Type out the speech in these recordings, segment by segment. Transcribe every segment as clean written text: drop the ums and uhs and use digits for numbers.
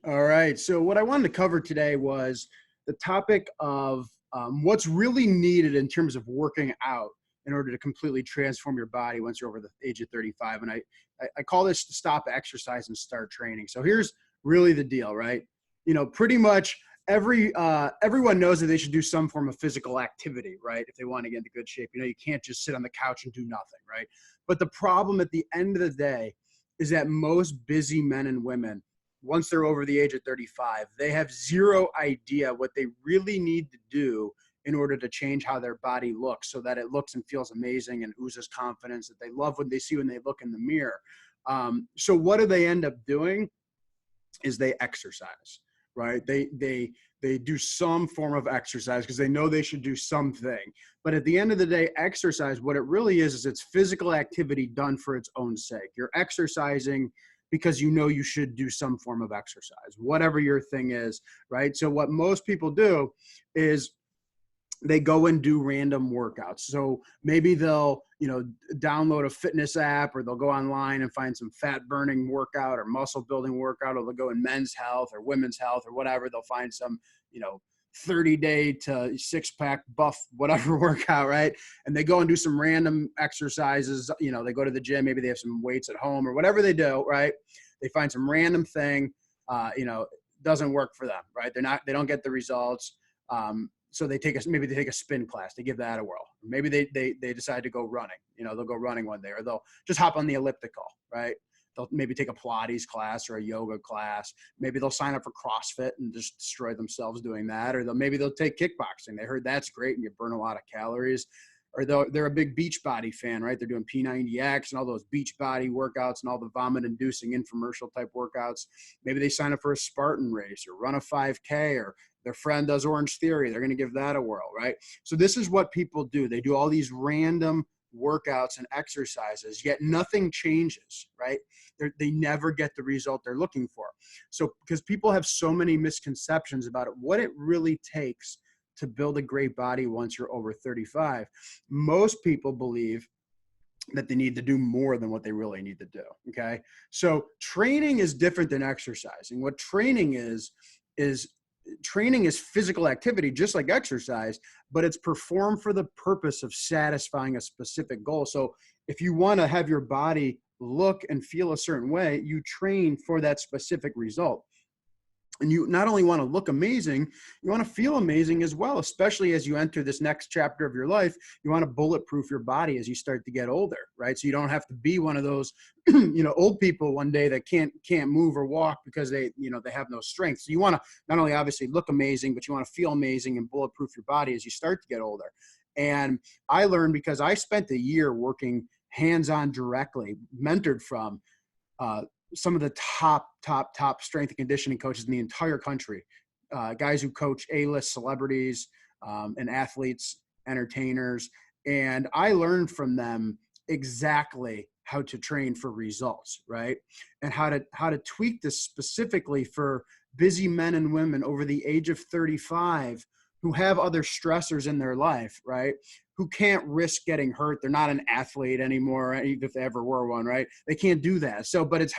All right. So what I wanted to cover today was the topic of what's really needed in terms of working out in order to completely transform your body once you're over the age of 35. And I call this stop exercise and start training. So here's really the deal, right? Pretty much everyone knows that they should do some form of physical activity, right? If they want to get into good shape. You can't just sit on the couch and do nothing, right? But the problem at the end of the day is that most busy men and women, once they're over the age of 35, they have zero idea what they really need to do in order to change how their body looks so that it looks and feels amazing and oozes confidence that they love when they see when they look in the mirror. So what do they end up doing is they exercise, right? They do some form of exercise because they know they should do something. But at the end of the day, exercise, what it really is it's physical activity done for its own sake. You're exercising because you know you should do some form of exercise, whatever your thing is, right? So what most people do is they go and do random workouts. So maybe they'll, download a fitness app, or they'll go online and find some fat burning workout or muscle building workout, or they'll go in Men's Health or Women's Health or whatever. They'll find some, 30-day to six-pack buff, whatever workout, right? And they go and do some random exercises. They go to the gym, maybe they have some weights at home or whatever they do, right? They find some random thing, doesn't work for them, right? They don't get the results. So maybe they take a spin class, they give that a whirl. Maybe they decide to go running, they'll go running one day, or they'll just hop on the elliptical, right? They'll maybe take a Pilates class or a yoga class. Maybe they'll sign up for CrossFit and just destroy themselves doing that. Or maybe they'll take kickboxing. They heard that's great and you burn a lot of calories. Or they're a big Beachbody fan, right? They're doing P90X and all those Beachbody workouts and all the vomit-inducing infomercial type workouts. Maybe they sign up for a Spartan race or run a 5K, or their friend does Orange Theory. They're going to give that a whirl, right? So this is what people do. They do all these random workouts and exercises, yet nothing changes, right? They never get the result they're looking for. So because people have so many misconceptions about it, what it really takes to build a great body once you're over 35, most people believe that they need to do more than what they really need to do. Okay. So training is different than exercising. What training is training is physical activity, just like exercise, but it's performed for the purpose of satisfying a specific goal. So if you want to have your body look and feel a certain way, you train for that specific result. And you not only want to look amazing, you want to feel amazing as well, especially as you enter this next chapter of your life. You want to bulletproof your body as you start to get older, right? So you don't have to be one of those, old people one day that can't move or walk because they have no strength. So you want to not only obviously look amazing, but you want to feel amazing and bulletproof your body as you start to get older. And I learned, because I spent a year working hands-on directly, mentored from some of the top strength and conditioning coaches in the entire country, guys who coach A-list celebrities and athletes, entertainers. And I learned from them exactly how to train for results, right? And how to tweak this specifically for busy men and women over the age of 35 who have other stressors in their life, right? Who can't risk getting hurt. They're not an athlete anymore, even if they ever were one, right? They can't do that. So, but it's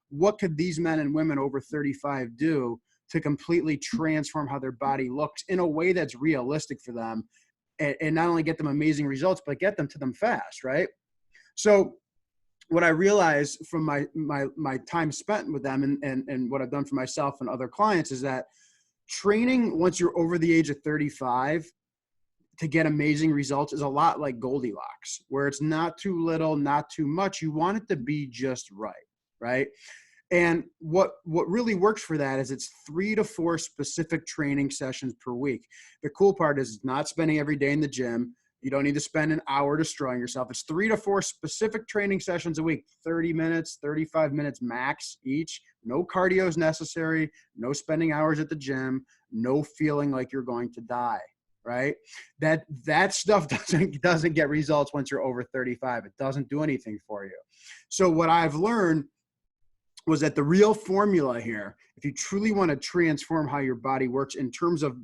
what could these men and women over 35 do to completely transform how their body looks in a way that's realistic for them, and not only get them amazing results, but get them to them fast, right? So what I realized from my time spent with them and what I've done for myself and other clients is that training once you're over the age of 35 to get amazing results is a lot like Goldilocks, where it's not too little, not too much. You want it to be just right, right? And what really works for that is it's 3 to 4 specific training sessions per week. The cool part is not spending every day in the gym. You don't need to spend an hour destroying yourself. It's 3 to 4 specific training sessions a week, 30 minutes, 35 minutes max each. No cardio is necessary, no spending hours at the gym, no feeling like you're going to die, right? That stuff doesn't get results once you're over 35. It doesn't do anything for you. So what I've learned was that the real formula here, if you truly want to transform how your body works in terms of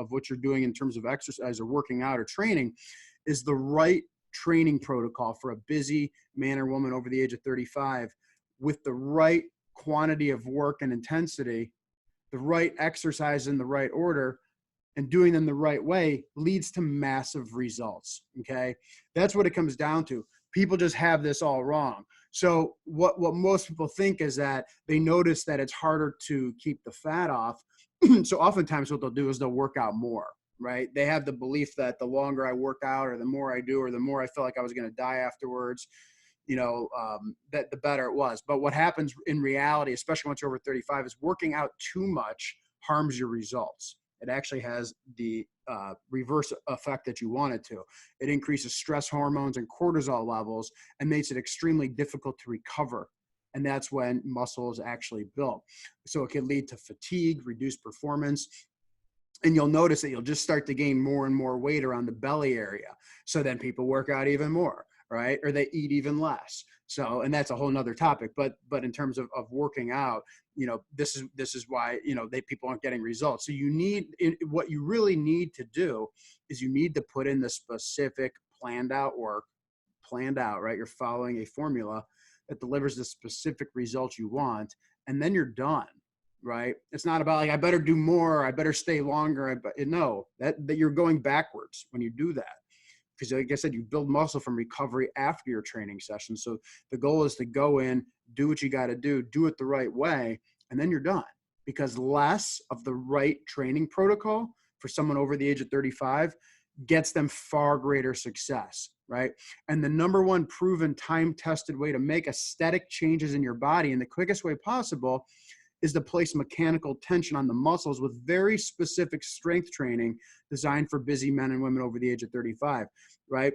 what you're doing in terms of exercise or working out or training, is the right training protocol for a busy man or woman over the age of 35 with the right quantity of work and intensity, the right exercise in the right order, and doing them the right way leads to massive results. Okay. That's what it comes down to. People just have this all wrong. So what most people think is that they notice that it's harder to keep the fat off. So oftentimes what they'll do is they'll work out more, right? They have the belief that the longer I work out or the more I do, or the more I feel like I was going to die afterwards, that the better it was. But what happens in reality, especially once you're over 35, is working out too much harms your results. It actually has the reverse effect that you want it to. It increases stress hormones and cortisol levels and makes it extremely difficult to recover. And that's when muscle is actually built. So it can lead to fatigue, reduced performance. And you'll notice that you'll just start to gain more and more weight around the belly area. So then people work out even more, right? Or they eat even less. So, and that's a whole nother topic, but in terms of working out, this is why, people aren't getting results. So what you really need to do is you need to put in the specific planned out work, right? You're following a formula that delivers the specific results you want, and then you're done, right? It's not about like, I better do more, I better stay longer. No, that you're going backwards when you do that. Because like I said, you build muscle from recovery after your training session. So the goal is to go in, do what you got to do it the right way, and then you're done. Because less of the right training protocol for someone over the age of 35 gets them far greater success, right? And the number one proven time-tested way to make aesthetic changes in your body in the quickest way possible is to place mechanical tension on the muscles with very specific strength training designed for busy men and women over the age of 35, right?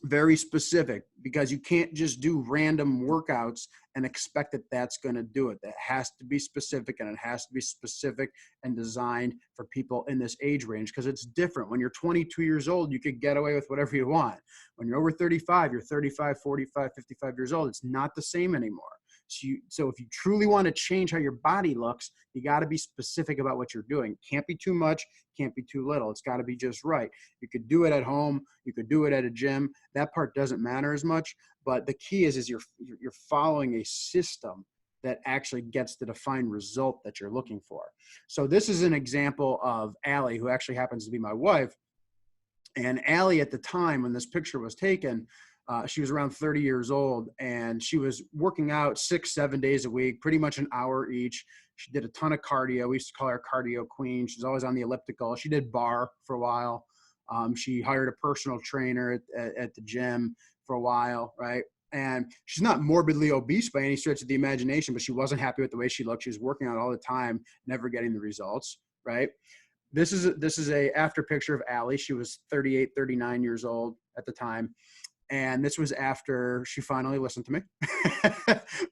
Very specific, because you can't just do random workouts and expect that that's going to do it. That has to be specific, and it has to be specific and designed for people in this age range, because it's different. When you're 22 years old, you could get away with whatever you want. When you're over 35, you're 35, 45, 55 years old. It's not the same anymore. So if you truly want to change how your body looks, you got to be specific about what you're doing. Can't be too much, can't be too little. It's got to be just right. You could do it at home, you could do it at a gym. That part doesn't matter as much, but the key is you're following a system that actually gets the defined result that you're looking for. So this is an example of Allie, who actually happens to be my wife. And Allie, at the time when this picture was taken, she was around 30 years old, and she was working out 6-7 days a week, pretty much an hour each. She did a ton of cardio. We used to call her cardio queen. She's always on the elliptical. She did bar for a while. She hired a personal trainer at the gym for a while, right? And she's not morbidly obese by any stretch of the imagination, but she wasn't happy with the way she looked. She was working out all the time, never getting the results, right? This is a after picture of Allie. She was 38, 39 years old at the time. And this was after she finally listened to me,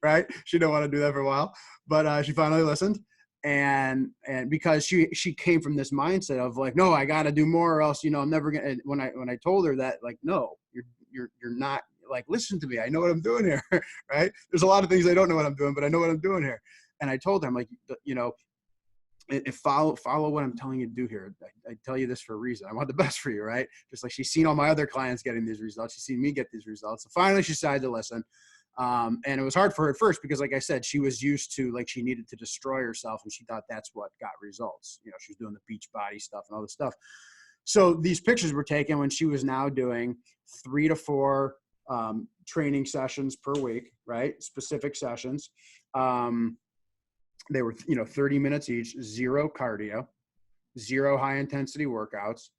right? She didn't want to do that for a while, but she finally listened. And because she came from this mindset of like, no, I got to do more, or else, I'm never gonna. When I told her that, like, no, you're not, like, listen to me. I know what I'm doing here, right? There's a lot of things I don't know what I'm doing, but I know what I'm doing here. And I told her, I'm like, follow what I'm telling you to do here. I tell you this for a reason. I want the best for you, right? Just like she's seen all my other clients getting these results. She's seen me get these results. So finally she decided to listen. And it was hard for her at first because, like I said, she was used to, like, she needed to destroy herself, and she thought that's what got results. She was doing the beach body stuff and all this stuff. So these pictures were taken when she was now doing 3 to 4 training sessions per week, right? Specific sessions. They were, 30 minutes each, 0 cardio, 0 high intensity workouts.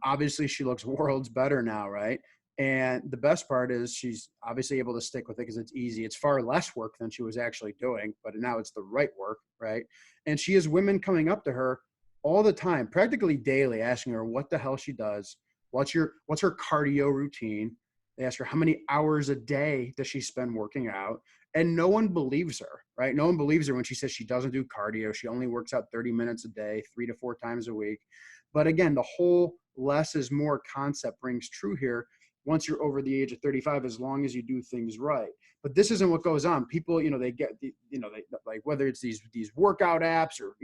Obviously she looks worlds better now, right? And the best part is she's obviously able to stick with it because it's easy. It's far less work than she was actually doing, but now it's the right work, right? And she has women coming up to her all the time, practically daily, asking her what the hell she does. What's her cardio routine? They ask her how many hours a day does she spend working out? And no one believes her, right? No one believes her when she says she doesn't do cardio. She only works out 30 minutes a day, 3 to 4 times a week. But again, the whole less is more concept rings true here once you're over the age of 35, as long as you do things right. But this isn't what goes on. People, they get, they like, whether it's these workout apps or,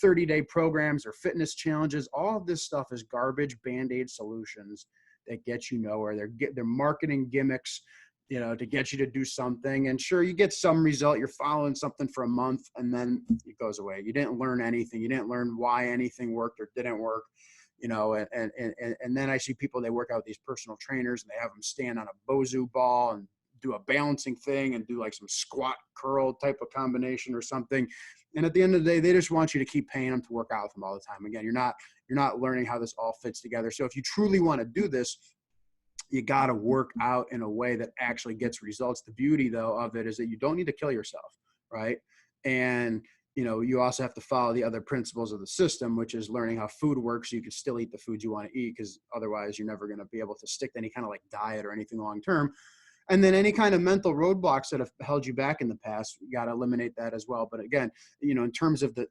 30-day programs or fitness challenges, all of this stuff is garbage Band-Aid solutions that get you nowhere. They're marketing gimmicks you know, to get you to do something. And sure, you get some result. You're following something for a month and then it goes away. You didn't learn anything. You didn't learn why anything worked or didn't work, you know. And then I see people, they work out with these personal trainers and they have them stand on a Bosu ball and do a balancing thing and do like some squat curl type of combination or something. And at the end of the day, they just want you to keep paying them to work out with them all the time. Again, you're not learning how this all fits together. So if you truly want to do this, you got to work out in a way that actually gets results. The beauty though of it is that you don't need to kill yourself, right? And you know, you also have to follow the other principles of the system, which is learning how food works so you can still eat the foods you want to eat, because otherwise you're never going to be able to stick to any kind of like diet or anything long term. And then any kind of mental roadblocks that have held you back in the past, you got to eliminate that as well. But again, you know, in terms of the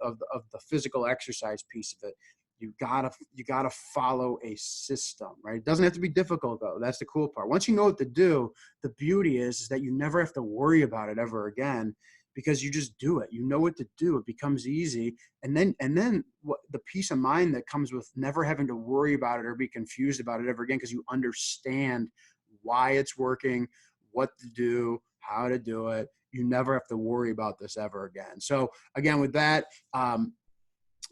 physical exercise piece of it, you gotta follow a system, right? It doesn't have to be difficult though. That's the cool part. Once you know what to do, the beauty is that you never have to worry about it ever again, because you just do it. You know what to do. It becomes easy. And then what the peace of mind that comes with never having to worry about it or be confused about it ever again, because you understand why it's working, what to do, how to do it. You never have to worry about this ever again. So again, with that,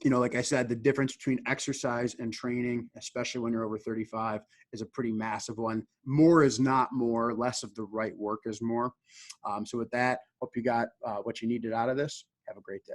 you know, like I said, the difference between exercise and training, especially when you're over 35, is a pretty massive one. More is not more, less of the right work is more. So with that, hope you got what you needed out of this. Have a great day.